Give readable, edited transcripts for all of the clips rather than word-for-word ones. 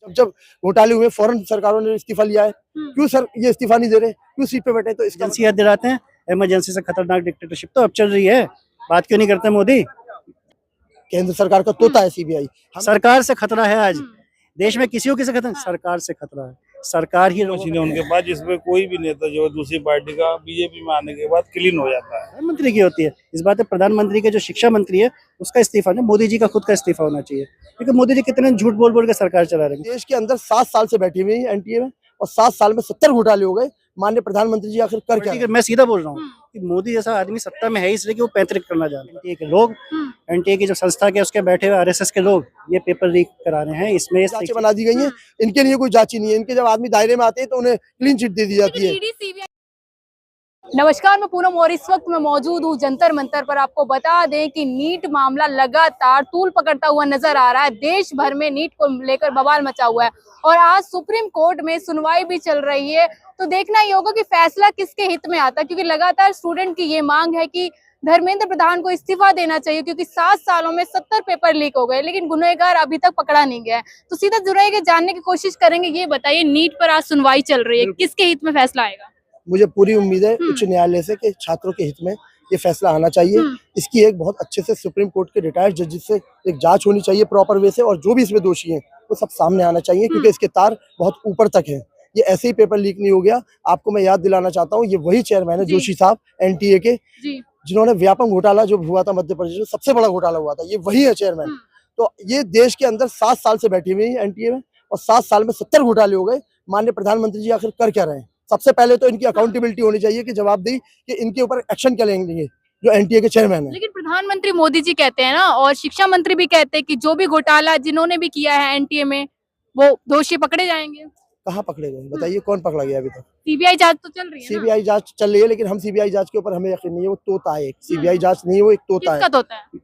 जब घोटाले हुए फौरन सरकारों ने इस्तीफा लिया है। क्यों सर ये इस्तीफा नहीं दे रहे, क्यों सीट पे बैठे? तो इसका एजेंसी दिलाते हैं, इमरजेंसी से खतरनाक डिक्टेटरशिप तो अब चल रही है, बात क्यों नहीं करते मोदी? केंद्र सरकार का तोता है सीबीआई। सरकार से खतरा है आज देश में, किसी को किसी खतरा, सरकार से खतरा है। सरकार ही मशीनें उनके पास जिसमें कोई भी नेता जो है दूसरी पार्टी का बीजेपी में आने के बाद क्लीन हो जाता है। प्रधानमंत्री की होती है इस बात है, प्रधानमंत्री के जो शिक्षा मंत्री है उसका इस्तीफा नहीं, मोदी जी का खुद का इस्तीफा होना चाहिए, क्योंकि मोदी जी कितने झूठ बोल बोल के सरकार चला रहे हैं। देश के अंदर 7 साल से बैठी हुई एनटीए में और 7 साल में 70 घोटाले हो गए। माननीय प्रधानमंत्री जी आखिर कर क्या रहे हैं? मैं सीधा बोल रहा हूँ कि मोदी जैसा आदमी सत्ता में है इसलिए कि वो पैतृक करना चाह रहे हैं। एनटीए के लोग, एनटीए की जो संस्था के उसके बैठे हुए आरएसएस के लोग ये पेपर लीक करा रहे हैं, इसमें जांचें बना दी गई हैं। इनके लिए कोई जांच ही नहीं है। इनके जब आदमी दायरे में आते हैं तो उन्हें क्लीन चिट दे दी जाती है। नमस्कार, मैं पूनम और इस वक्त मैं मौजूद हूँ जंतर मंतर पर। आपको बता दें कि नीट मामला लगातार तूल पकड़ता हुआ नजर आ रहा है। देश भर में नीट को लेकर बवाल मचा हुआ है और आज सुप्रीम कोर्ट में सुनवाई भी चल रही है। तो देखना ये होगा कि फैसला किसके हित में आता है, क्योंकि लगातार स्टूडेंट की ये मांग है कि धर्मेंद्र प्रधान को इस्तीफा देना चाहिए, क्योंकि 7 सालों में 70 पेपर लीक हो गए लेकिन गुनहगार अभी तक पकड़ा नहीं गया है। तो सीधा जुड़े के जानने की कोशिश करेंगे। ये बताइए, नीट पर आज सुनवाई चल रही है, किसके हित में फैसला आएगा? मुझे पूरी उम्मीद है उच्च न्यायालय से कि छात्रों के हित में ये फैसला आना चाहिए। इसकी एक बहुत अच्छे से सुप्रीम कोर्ट के रिटायर्ड जजेस से एक जांच होनी चाहिए प्रॉपर वे से, और जो भी इसमें दोषी हैं वो सब सामने आना चाहिए, क्योंकि इसके तार बहुत ऊपर तक हैं। ये ऐसे ही पेपर लीक नहीं हो गया। आपको मैं याद दिलाना चाहता हूँ, ये वही चेयरमैन है जोशी साहब एनटीए के, जिन्होंने व्यापक घोटाला जो हुआ था मध्य प्रदेश में, सबसे बड़ा घोटाला हुआ था, ये वही है चेयरमैन। तो ये देश के अंदर 7 साल से बैठी हुई है एनटीए में और 7 साल में 70 घोटाले हो गए। माननीय प्रधानमंत्री जी आखिर कर क्या रहे हैं? सबसे पहले तो इनकी अकाउंटेबिलिटी होनी चाहिए कि जवाबदेही कि इनके ऊपर एक्शन क्या लेंगे जो एनटीए के चेयरमैन है। लेकिन प्रधानमंत्री मोदी जी कहते हैं ना, और शिक्षा मंत्री भी कहते हैं कि जो भी घोटाला जिन्होंने भी किया है एनटीए में वो दोषी पकड़े जाएंगे। कहाँ पकड़े गए बताइए? कौन पकड़ा गया अभी तक? सीबीआई जांच तो चल रही है। सीबीआई जांच चल रही है, लेकिन हम सीबीआई जांच के ऊपर हमें यकीन नहीं है। वो तोता है, सीबीआई जांच नहीं है, वो एक तोता है। किसका तोता है?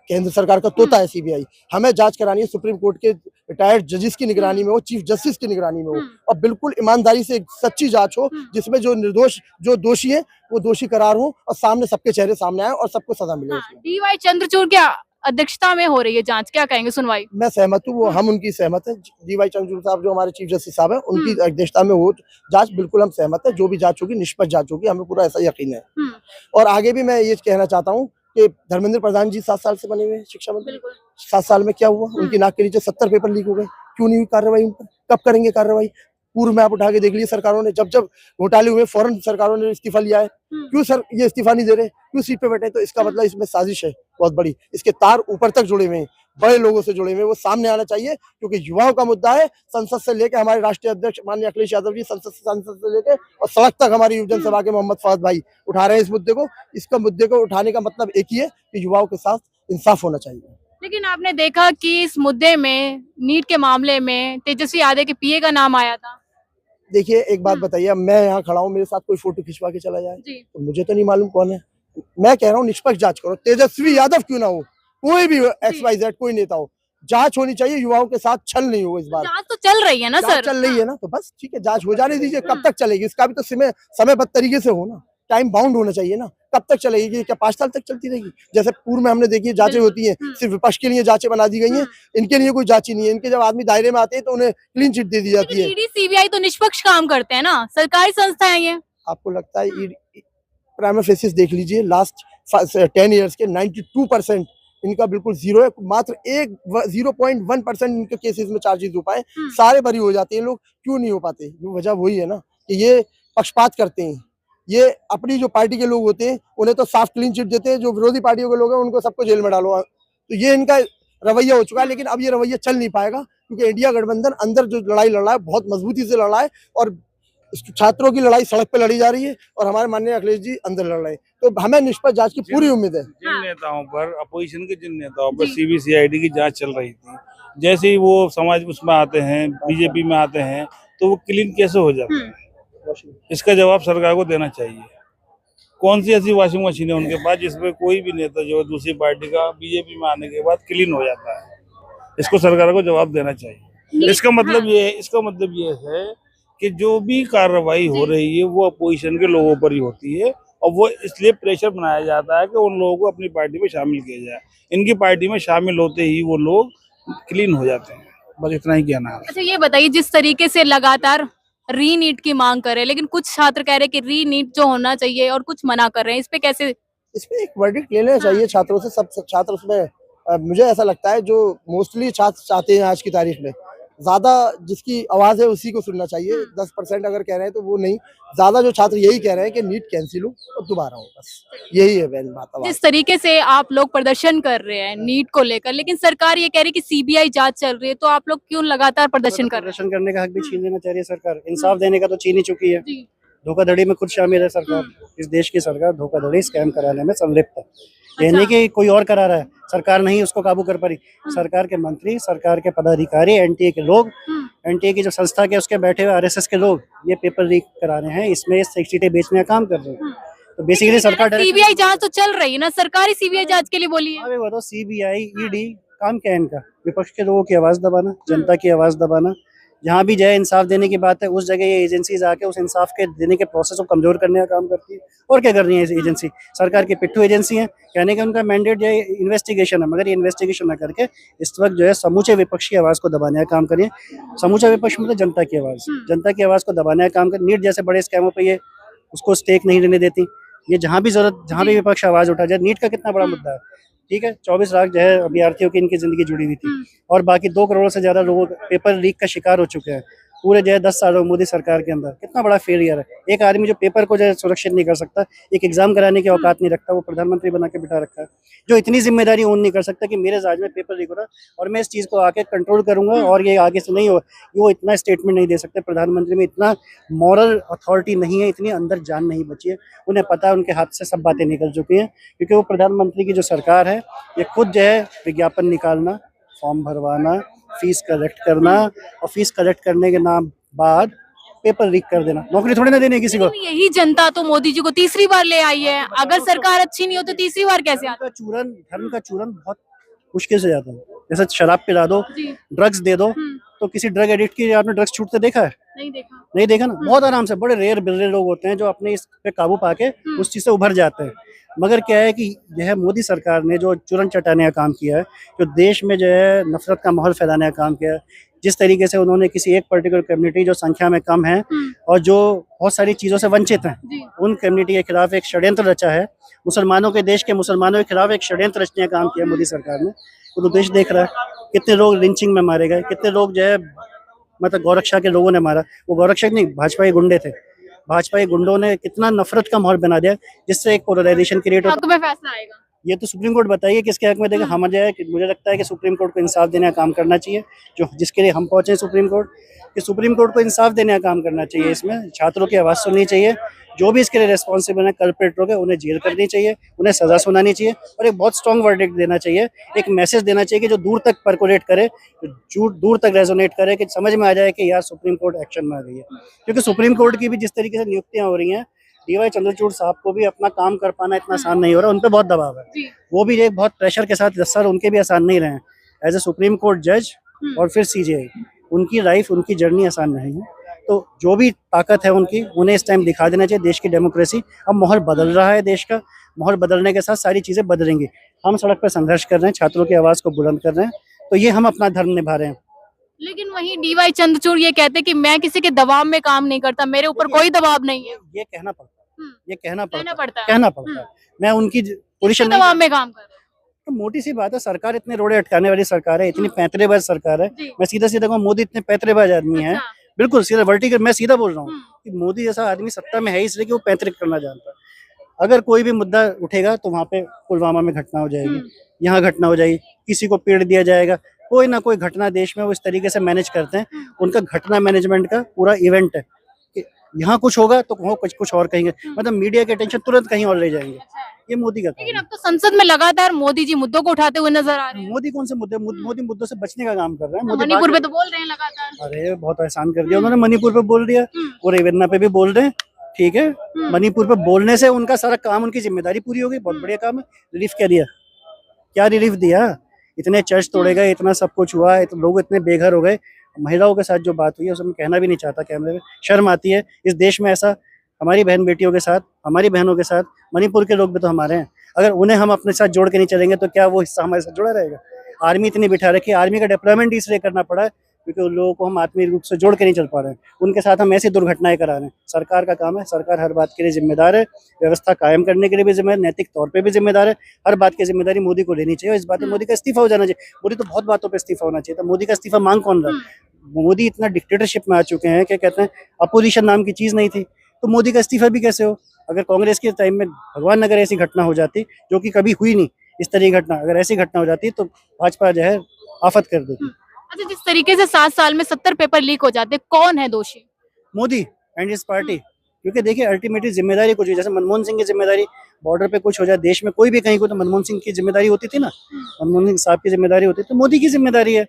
केंद्र सरकार का तोता है सीबीआई। हमें जांच करानी है सुप्रीम कोर्ट के रिटायर्ड जजेस की निगरानी में हो, चीफ जस्टिस की निगरानी में हो, और बिल्कुल ईमानदारी से एक सच्ची जांच हो जिसमें जो निर्दोष जो दोषी है वो दोषी करार हो और सामने सबके चेहरे सामने आए और सबको सजा मिले। डीवाई चंद्रचूड़ की अध्यक्षता में हो रही है जांच, क्या कहेंगे सुनवाई? मैं सहमत हूँ, वो हम उनकी सहमत है। डीवाई चंद्रचूड़ साहब जो हमारे चीफ जस्टिस साहब है, उनकी अध्यक्षता में हो जांच, बिल्कुल हम सहमत है। जो भी जांच होगी निष्पक्ष जांच होगी, हमें पूरा ऐसा यकीन है। और आगे भी मैं ये कहना चाहता हूँ कि धर्मेंद्र प्रधान जी 7 साल से बने हुए शिक्षा मंत्री। 7 साल में क्या हुआ? उनकी नाक के नीचे 70 पेपर लीक हो गए। क्यों नहीं हुई कार्रवाई उन पर? कब करेंगे कार्रवाई? पूर्व में आप उठा के देख लीजिए, सरकारों ने जब जब घोटाले हुए फौरन सरकारों ने इस्तीफा लिया है। क्यों सर ये इस्तीफा नहीं दे रहे, क्यों सीट पे बैठे? तो इसका मतलब इसमें साजिश है बहुत बड़ी। इसके तार ऊपर तक जुड़े हुए हैं, बड़े लोगों से जुड़े हुए हैं, वो सामने आना चाहिए, क्योंकि युवाओं का मुद्दा है। संसद से लेकर हमारे राष्ट्रीय अध्यक्ष माननीय अखिलेश यादव जी संसद से लेकर और सड़क तक हमारी युवजन सभा के मोहम्मद फहद भाई उठा रहे हैं इस मुद्दे को। इसका मुद्दे को उठाने का मतलब एक ही है कि युवाओं के साथ इंसाफ होना चाहिए। लेकिन आपने देखा कि इस मुद्दे में, नीट के मामले में तेजस्वी यादव के पीए का नाम आया था। देखिए एक बात बताइए, मैं यहाँ खड़ा हूँ, मेरे साथ कोई फोटो खिंचवा के चला जाए तो मुझे तो नहीं मालूम कौन है। मैं कह रहा हूँ निष्पक्ष जांच करो। तेजस्वी यादव क्यों ना हो, कोई भी XYZ कोई नेता हो, जांच होनी चाहिए। युवाओं के साथ छल नहीं हो इस बार। जांच तो चल रही है ना सर? चल रही है ना, तो बस ठीक है, जांच हो जाने दीजिए। कब तक चलेगी? इसका भी तो समयबद्ध तरीके से हो ना, टाइम बाउंड होना चाहिए ना। कब तक चलेगी? क्या 5 साल तक चलती रहेगी? जैसे पूर्व में हमने देखी जांचें होती हैं, सिर्फ विपक्ष के लिए जांचें बना दी गई हैं। इनके लिए कोई जांच ही नहीं है। इनके जब आदमी दायरे में आते हैं तो उन्हें क्लीन चिट दे दी जाती है। ईडी सीबीआई तो निष्पक्ष काम करते हैं ना, सरकारी संस्था है ये। आपको लगता है प्राइमा फेसिस देख लीजिए, लास्ट 10 ईयर्स के 92% इनका बिल्कुल जीरो है। मात्र 0.1% इनके केसेस में चार्जेस हो पाए, सारे बरी हो जाते हैं लोग। क्यों नहीं हो पाते? वजह वही है ना कि ये पक्षपात करते हैं। ये अपनी जो पार्टी के लोग होते हैं उन्हें तो साफ क्लीन चिट देते हैं, जो विरोधी पार्टियों के लोग हैं उनको सबको जेल में डालो। तो ये इनका रवैया हो चुका है। लेकिन अब ये रवैया चल नहीं पाएगा, क्योंकि इंडिया गठबंधन अंदर जो लड़ाई लड़ रहा है बहुत मजबूती से लड़ रहा है, और छात्रों की लड़ाई सड़क पे लड़ी जा रही है और हमारे माननीय अखिलेश जी अंदर लड़ रहे हैं। तो हमें निष्पक्ष जांच की पूरी उम्मीद है। जिन नेताओं पर, अपोजिशन के जिन नेताओं पर CBCID की जांच चल रही थी, जैसे ही वो समाज उसमें आते हैं, बीजेपी में आते हैं, तो वो क्लीन कैसे हो जाते हैं? इसका जवाब सरकार को देना चाहिए। कौन सी ऐसी वॉशिंग मशीन है उनके पास जिसमें कोई भी नेता जो है दूसरी पार्टी का बीजेपी में आने के बाद क्लीन हो जाता है? इसको सरकार को जवाब देना चाहिए। इसका मतलब ये है कि जो भी कार्रवाई हो रही है वो अपोजिशन के लोगों पर ही होती है, और वो इसलिए प्रेशर बनाया जाता है कि उन लोगों को अपनी पार्टी में शामिल किया जाए। इनकी पार्टी में शामिल होते ही वो लोग क्लीन हो जाते हैं। बस इतना ही कहना है। अच्छा ये बताइए, जिस तरीके से लगातार री नीट की मांग कर रहे हैं, लेकिन कुछ छात्र कह रहे हैं कि री नीट जो होना चाहिए और कुछ मना कर रहे हैं, इस पे कैसे? इसमें एक वर्डिक्ट ले लेना चाहिए छात्रों से। सब छात्र उसमें मुझे ऐसा लगता है जो मोस्टली छात्र चाहते हैं आज की तारीख में, ज्यादा जिसकी आवाज है उसी को सुनना चाहिए। 10% अगर कह रहे हैं तो वो नहीं, ज्यादा जो छात्र यही कह रहे हैं कि नीट कैंसिल हो और दोबारा हो, बस यही है मेन बात। जिस तरीके से आप लोग प्रदर्शन कर रहे हैं नीट को लेकर, लेकिन सरकार ये कह रही है कि सीबीआई जांच चल रही है, तो आप लोग क्यों लगातार प्रदर्शन कर रहे प्रदर्शन करने का हक भी छीन लेना चाह रही है सरकार। इंसाफ देने का तो छीन ही चुकी है। हैं? धोखाधड़ी में खुद शामिल है सरकार। इस देश की सरकार धोखाधड़ी स्कैम कराने में संलिप्त है। ये नहीं कि कोई और करा रहा है, सरकार नहीं उसको काबू कर पा रही। सरकार के मंत्री, सरकार के पदाधिकारी, एनटीए के लोग, एनटीए की जो संस्था के उसके बैठे हुए आरएसएस के लोग ये पेपर लीक करा रहे हैं, इसमें सीटें बेचने का काम कर रहे हैं। तो बेसिकली सरकार सीबीआई जांच तो चल रही है ना, सरकार ही सीबीआई जांच के लिए बोली है। अरे वो तो सीबीआई ईडी काम क्या है इनका? विपक्ष के लोगों की आवाज दबाना, जनता की आवाज दबाना। जहाँ भी जाए इंसाफ देने की बात है, उस जगह ये एजेंसीज आके उस इंसाफ के देने के प्रोसेस को कमजोर करने का काम करती है। और क्या कर रही है ये एजेंसी? सरकार की पिट्ठू एजेंसी है। कहने का उनका मैंडेट जो है इन्वेस्टिगेशन है, मगर ये इन्वेस्टिगेशन न करके इस वक्त जो है समूचे विपक्ष की आवाज को दबाने का काम करिए। समूचा विपक्ष मतलब जनता की आवाज, जनता की आवाज को दबाने का काम कर। नीट जैसे बड़े स्कैमों पे ये उसको स्टेक नहीं लेने देती। ये जहाँ भी जरूरत, जहाँ भी विपक्ष आवाज उठा जाए, नीट का कितना बड़ा मुद्दा है, ठीक है, 24 लाख जो है अभ्यर्थियों की इनकी जिंदगी जुड़ी हुई थी, और बाकी 2 करोड़ से ज्यादा लोग पेपर लीक का शिकार हो चुके हैं पूरे जो है 10 सालों मोदी सरकार के अंदर। कितना बड़ा फेलियर है। एक आदमी जो पेपर को जो है सुरक्षित नहीं कर सकता, एक एग्जाम कराने की औकात नहीं रखता, वो प्रधानमंत्री बना के बिठा रखा है। जो इतनी जिम्मेदारी ओन नहीं कर सकता कि मेरे राज्य में पेपर लीक हो रहा और मैं इस चीज को आके कंट्रोल करूंगा और ये आगे से नहीं हो, वो इतना स्टेटमेंट नहीं दे सकते। प्रधानमंत्री में इतना मॉरल अथॉरिटी नहीं है, इतनी अंदर जान नहीं बची है। उन्हें पता है उनके हाथ से सब बातें निकल चुकी हैं, क्योंकि वो प्रधानमंत्री की जो सरकार है ये खुद जो है विज्ञापन निकालना, फॉर्म भरवाना, फीस कलेक्ट करना और फीस कलेक्ट करने के नाम बाद पेपर लीक कर देना। नौकरी थोड़ी ना देनी है किसी को। यही जनता तो मोदी जी को तीसरी बार ले आई है। अगर सरकार अच्छी नहीं हो तो तीसरी बार कैसे आता? धर्म का चूरन बहुत मुश्किल से जाता है। जैसे शराब पिला दो, ड्रग्स दे दो, तो किसी ड्रग एडिक्ट की आपने ड्रग्स छूटते देखा है? नहीं देखा ना। बहुत आराम से, बड़े रेयर बिरले लोग होते हैं जो अपने इस पे काबू पाके उस चीज से उभर जाते हैं। मगर क्या है कि यह मोदी सरकार ने जो चूरन चटाने का काम किया है, जो देश में जो है नफरत का माहौल फैलाने का काम किया है, जिस तरीके से उन्होंने किसी एक पर्टिकुलर कम्युनिटी जो संख्या में कम है और जो बहुत सारी चीजों से वंचित हैं, उन कम्युनिटी के खिलाफ एक षड्यंत्र रचा है। मुसलमानों के देश के मुसलमानों के खिलाफ एक षड्यंत्र रचने का काम किया मोदी सरकार ने। तो देश देख रहा है कितने लोग लिंचिंग में मारे गए, कितने लोग जो है मतलब गौरक्षा के लोगों ने मारा। वो गौरक्षक नहीं, भाजपा के गुंडे थे। भाजपा के गुंडों ने कितना नफरत का माहौल बना दिया, जिससे एक पोलराइजेशन क्रिएट होता है। फैसला आएगा ये तो सुप्रीम कोर्ट बताइए किसके हक में देगा। हम जो है मुझे लगता है कि सुप्रीम कोर्ट को इंसाफ देने का काम करना चाहिए, जो जिसके लिए हम पहुंचे सुप्रीम कोर्ट, कि सुप्रीम कोर्ट को इंसाफ देने का काम करना चाहिए। इसमें छात्रों की आवाज सुननी चाहिए। जो भी इसके लिए रेस्पॉन्सिबल है, कल्प्रेट लोग हैं, उन्हें जेल करनी चाहिए, उन्हें सजा सुनानी चाहिए और एक बहुत स्ट्रॉन्ग वर्डिक्ट देना चाहिए। एक मैसेज देना चाहिए कि जो दूर तक परकोलेट करे, जो दूर तक रेजोनेट करे, कि समझ में आ जाए कि यार सुप्रीम कोर्ट एक्शन में आ गई है। क्योंकि सुप्रीम कोर्ट की भी जिस तरीके से नियुक्तियां हो रही हैं, डीवाई चंद्रचूड़ साहब को भी अपना काम कर पाना इतना आसान नहीं हो रहा, उन पर बहुत दबाव है। वो भी एक बहुत प्रेशर के साथ 10 साल उनके भी आसान नहीं रहे एज ए सुप्रीम कोर्ट जज और फिर सीजेआई। उनकी लाइफ, उनकी जर्नी आसान नहीं है। तो जो भी ताकत है उनकी, उन्हें इस टाइम दिखा देना चाहिए। देश की डेमोक्रेसी, अब माहौल बदल रहा है देश का, माहौल बदलने के साथ सारी चीजें बदलेंगी। हम सड़क पर संघर्ष कर रहे हैं, छात्रों की आवाज को बुलंद कर रहे हैं, तो ये हम अपना धर्म निभा रहे हैं। लेकिन वहीं डीवाई चंद्रचूड़ ये कहते हैं कि मैं किसी के दबाव में काम नहीं करता, मेरे ऊपर कोई दबाव नहीं है। ये कहना पड़ता है, ये कहना पड़ता है। मैं उनकी किस दबाव में काम कर रहा हूं? तो मोटी सी बात है, सरकार इतने रोड़े अटकाने वाली सरकार है, इतनी पैंतरेबाज सरकार है। मैं सीधा सीधा कहूँ, मोदी इतने पैंतरेबाज आदमी है, बिल्कुल सीधा वर्टिकल। मैं सीधा बोल रहा हूँ कि मोदी जैसा आदमी सत्ता में है इसलिए कि वो पैंतरिक करना जानता है। अगर कोई भी मुद्दा उठेगा तो वहाँ पे पुलवामा में घटना हो जाएगी, यहाँ घटना हो जाएगी, किसी को पेड़ दिया जाएगा, कोई ना कोई घटना देश में वो इस तरीके से मैनेज करते हैं। उनका घटना मैनेजमेंट का पूरा इवेंट है कि यहाँ कुछ होगा तो वहाँ कुछ और कहेंगे, मतलब मीडिया की अटेंशन तुरंत कहीं और ले जाएंगे। ये मोदी का। लेकिन अब तो संसद में लगातार मोदी जी मुद्दों को उठाते हुए नजर आ रहे हैं। मोदी कौन से मुद्दे? मोदी मुद्दों से बचने का काम कर रहे हैं। मोदी मणिपुर पे तो बोल रहे हैं लगातार। अरे बहुत आसान कर दिया उन्होंने, मणिपुर पे बोल दिया और रेवन्ना पे भी बोल रहे हैं, ठीक है। मणिपुर पे बोलने से उनका सारा काम, उनकी जिम्मेदारी पूरी हो गई, बहुत बढ़िया काम है। रिलीफ क्या दिया? क्या रिलीफ दिया? इतने चर्च तोड़े गए, इतना सब कुछ हुआ, लोग इतने बेघर हो गए। महिलाओं के साथ जो बात हुई है उसमें कहना भी नहीं चाहता कैमरे में, शर्म आती है। इस देश में ऐसा हमारी बहन बेटियों के साथ, हमारी बहनों के साथ, मणिपुर के लोग भी तो हमारे हैं। अगर उन्हें हम अपने साथ जोड़ के नहीं चलेंगे तो क्या वो हिस्सा हमारे साथ जुड़ा रहेगा? आर्मी इतनी बिठा रखी है, आर्मी का डिप्लॉयमेंट इसलिए करना पड़ा क्योंकि उन लोगों को हम आत्मीय रूप से जोड़ के नहीं चल पा रहे हैं, उनके साथ हम ऐसी दुर्घटनाएं करा रहे हैं। सरकार का काम है, सरकार हर बात के लिए जिम्मेदार है, व्यवस्था कायम करने के लिए भी जिम्मेदार, नैतिक तौर पे भी जिम्मेदार है। हर बात की जिम्मेदारी मोदी को लेनी चाहिए और इस बात में मोदी का इस्तीफा हो जाना चाहिए। मोदी तो बहुत बातों पर इस्तीफा होना चाहिए था, मोदी का इस्तीफा मांग कौन रहा है? मोदी इतना डिक्टेटरशिप में आ चुके हैं कि कहते हैं अपोजिशन नाम की चीज नहीं थी, तो मोदी का इस्तीफा भी कैसे हो? अगर कांग्रेस के टाइम में भगवान अगर ऐसी घटना हो जाती, जो कि कभी हुई नहीं, इस तरह की घटना अगर ऐसी घटना हो जाती तो भाजपा जो है आफत कर देती। अच्छा, जिस तरीके से 7 साल में 70 पेपर लीक हो जाते, कौन है दोषी? Modi and his party. क्योंकि देखिए अल्टीमेटली जिम्मेदारी कुछ भी, जैसे मनमोहन सिंह की जिम्मेदारी बॉर्डर पे कुछ हो जाए, देश में कोई भी कहीं को, तो मनमोहन सिंह की जिम्मेदारी होती थी ना, मनमोहन सिंह साहब की जिम्मेदारी होती थी, तो मोदी की जिम्मेदारी है।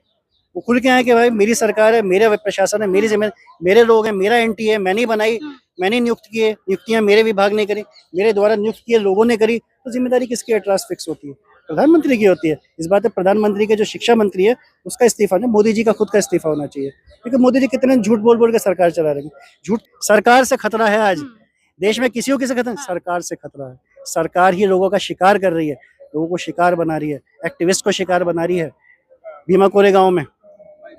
वो खुल के आए कि भाई मेरी सरकार है, मेरा प्रशासन है, मेरी जिम्मेदारी, मेरे लोग हैं, मेरा एनटी है, मैंने बनाई, मैंने नियुक्त किए, नियुक्तियां मेरे विभाग ने करी, मेरे द्वारा नियुक्त किए लोगों ने करी, तो जिम्मेदारी किसकी है? ट्रस्ट फिक्स होती है, प्रधानमंत्री की होती है। इस बात पे प्रधानमंत्री के जो शिक्षा मंत्री है उसका इस्तीफा नहीं, मोदी जी का खुद का इस्तीफा होना चाहिए। क्योंकि मोदी जी कितने झूठ बोल बोल के सरकार चला रहे हैं। झूठ, सरकार से खतरा है आज देश में, किसी को किसी खतरा, सरकार से खतरा है। सरकार ही लोगों का शिकार कर रही है, लोगों को शिकार बना रही है, एक्टिविस्ट को शिकार बना रही है। भीमा कोरेगांव में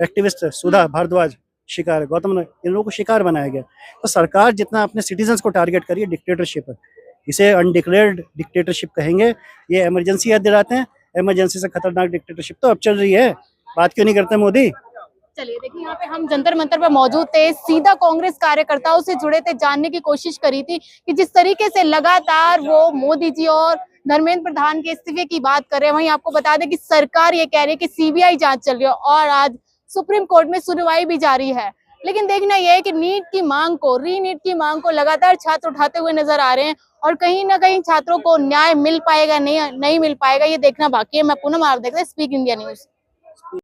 एक्टिविस्ट सुधा भारद्वाज शिकार है, गौतम, इन लोगों को शिकार बनाया गया। तो सरकार जितना अपने सिटीजन्स को टारगेट करिए, डिक्टेटरशिप है, इसे अनडिक्लेयर्ड डिक्टेटरशिप कहेंगे। ये इमरजेंसी याद दिलाते हैं, इमरजेंसी से खतरनाक डिक्टेटरशिप तो अब चल रही है, बात क्यों नहीं करते मोदी? चलिए देखिए, यहाँ पे हम जंतर मंतर पर मौजूद थे, सीधा कांग्रेस कार्यकर्ताओं से जुड़े थे, जानने की कोशिश करी थी कि जिस तरीके से लगातार वो मोदी जी और धर्मेंद्र प्रधान के इस्तीफे की बात कर रहे हैं, वहीं आपको बता दें कि सरकार ये कह रही है कि सीबीआई जांच चल रही है और आज सुप्रीम कोर्ट में सुनवाई भी जारी है। लेकिन देखना यह है कि नीट की मांग को, रीनीट की मांग को लगातार छात्र उठाते हुए नजर आ रहे हैं और कहीं ना कहीं छात्रों को न्याय मिल पाएगा, नहीं मिल पाएगा, ये देखना बाकी है। मैं पूनम, आप देख रहे हैं स्पीक इंडिया न्यूज।